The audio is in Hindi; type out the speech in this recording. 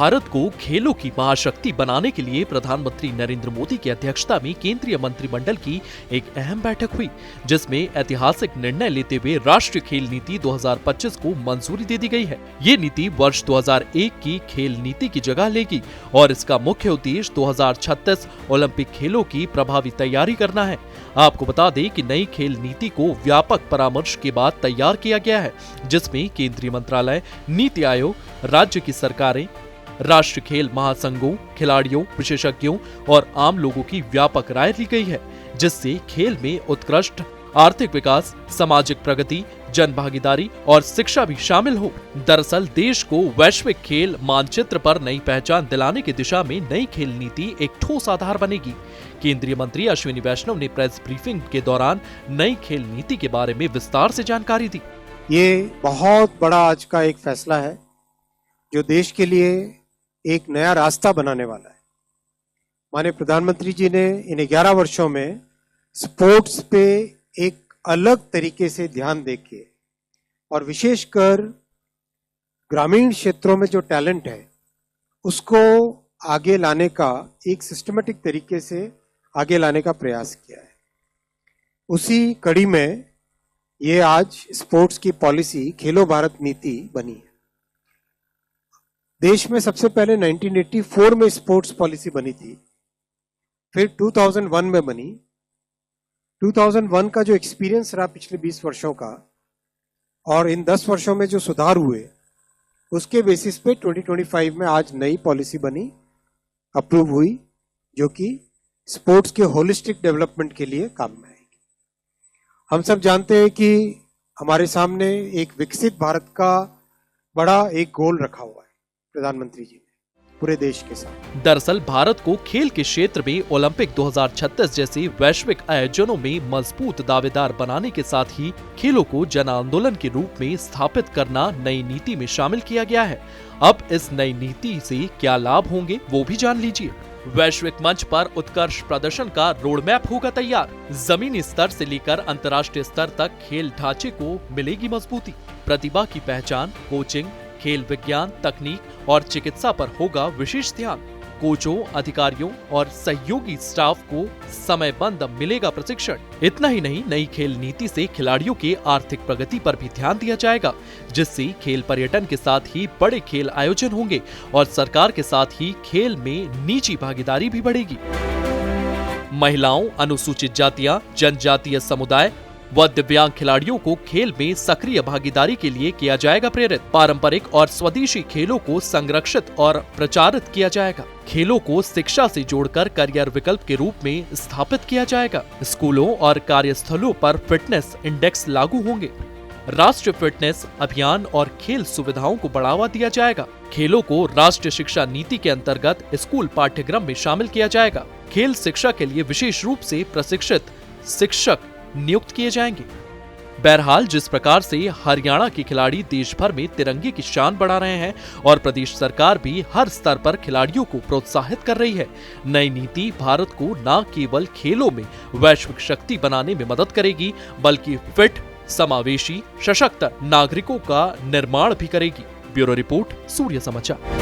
भारत को खेलों की महाशक्ति बनाने के लिए प्रधानमंत्री नरेंद्र मोदी की अध्यक्षता में केंद्रीय मंत्रिमंडल की एक अहम बैठक हुई, जिसमें ऐतिहासिक निर्णय लेते हुए राष्ट्रीय खेल नीति 2025 को मंजूरी दे दी गई है। ये नीति वर्ष 2001 की खेल नीति की जगह लेगी और इसका मुख्य उद्देश्य 2036 ओलंपिक खेलों की प्रभावी तैयारी करना है। आपको बता दें कि नई खेल नीति को व्यापक परामर्श के बाद तैयार किया गया है, जिसमें केंद्रीय मंत्रालय, नीति आयोग, राज्य की सरकारें, राष्ट्रीय खेल महासंघों, खिलाड़ियों, विशेषज्ञों और आम लोगों की व्यापक राय ली गई है, जिससे खेल में उत्कृष्ट आर्थिक विकास, सामाजिक प्रगति, जन भागीदारी और शिक्षा भी शामिल हो। दरअसल देश को वैश्विक खेल मानचित्र पर नई पहचान दिलाने की दिशा में नई खेल नीति एक ठोस आधार बनेगी। केंद्रीय मंत्री अश्विनी वैष्णव ने प्रेस ब्रीफिंग के दौरान नई खेल नीति के बारे में विस्तार से जानकारी दी। ये बहुत बड़ा आज का एक फैसला है जो देश के लिए एक नया रास्ता बनाने वाला है। माननीय प्रधानमंत्री जी ने इन 11 वर्षों में स्पोर्ट्स पे एक अलग तरीके से ध्यान देके और विशेषकर ग्रामीण क्षेत्रों में जो टैलेंट है उसको आगे लाने का एक सिस्टमेटिक तरीके से आगे लाने का प्रयास किया है। उसी कड़ी में ये आज स्पोर्ट्स की पॉलिसी खेलो भारत नीति बनी है। देश में सबसे पहले 1984 में स्पोर्ट्स पॉलिसी बनी थी, फिर 2001 में बनी। 2001 का जो एक्सपीरियंस रहा पिछले 20 वर्षों का और इन 10 वर्षों में जो सुधार हुए उसके बेसिस पे 2025 में आज नई पॉलिसी बनी, अप्रूव हुई, जो कि स्पोर्ट्स के होलिस्टिक डेवलपमेंट के लिए काम में आएगी। हम सब जानते हैं कि हमारे सामने एक विकसित भारत का बड़ा एक गोल रखा हुआ है प्रधानमंत्री जी ने पूरे देश के साथ। दरअसल भारत को खेल के क्षेत्र में ओलंपिक 2036 जैसे वैश्विक आयोजनों में मजबूत दावेदार बनाने के साथ ही खेलों को जन आंदोलन के रूप में स्थापित करना नई नीति में शामिल किया गया है। अब इस नई नीति से क्या लाभ होंगे वो भी जान लीजिए। वैश्विक मंच पर उत्कृष्ट प्रदर्शन का रोड मैप होगा तैयार। जमीनी स्तर से लेकर अंतर्राष्ट्रीय स्तर तक खेल ढांचे को मिलेगी मजबूती। प्रतिभा की पहचान, कोचिंग, खेल विज्ञान, तकनीक और चिकित्सा पर होगा विशेष ध्यान। कोचों, अधिकारियों और सहयोगी स्टाफ को समयबद्ध मिलेगा प्रशिक्षण। इतना ही नहीं, नई खेल नीति से खिलाड़ियों के आर्थिक प्रगति पर भी ध्यान दिया जाएगा, जिससे खेल पर्यटन के साथ ही बड़े खेल आयोजन होंगे और सरकार के साथ ही खेल में निजी भागीदारी भी बढ़ेगी। महिलाओं, अनुसूचित जातियां, जनजातीय समुदाय व दिव्यांग खिलाड़ियों को खेल में सक्रिय भागीदारी के लिए किया जाएगा प्रेरित। पारंपरिक और स्वदेशी खेलों को संरक्षित और प्रचारित किया जाएगा। खेलों को शिक्षा से जोड़कर करियर विकल्प के रूप में स्थापित किया जाएगा। स्कूलों और कार्यस्थलों पर फिटनेस इंडेक्स लागू होंगे। राष्ट्रीय फिटनेस अभियान और खेल सुविधाओं को बढ़ावा दिया जाएगा। खेलों को राष्ट्रीय शिक्षा नीति के अंतर्गत स्कूल पाठ्यक्रम में शामिल किया जाएगा। खेल शिक्षा के लिए विशेष रूप से प्रशिक्षित शिक्षक नियुक्त किए जाएंगे। बहरहाल जिस प्रकार से हरियाणा के खिलाड़ी देश भर में तिरंगे की शान बढ़ा रहे हैं और प्रदेश सरकार भी हर स्तर पर खिलाड़ियों को प्रोत्साहित कर रही है, नई नीति भारत को न केवल खेलों में वैश्विक शक्ति बनाने में मदद करेगी, बल्कि फिट, समावेशी, सशक्त नागरिकों का निर्माण भी करेगी। ब्यूरो रिपोर्ट, सूर्य समाचार।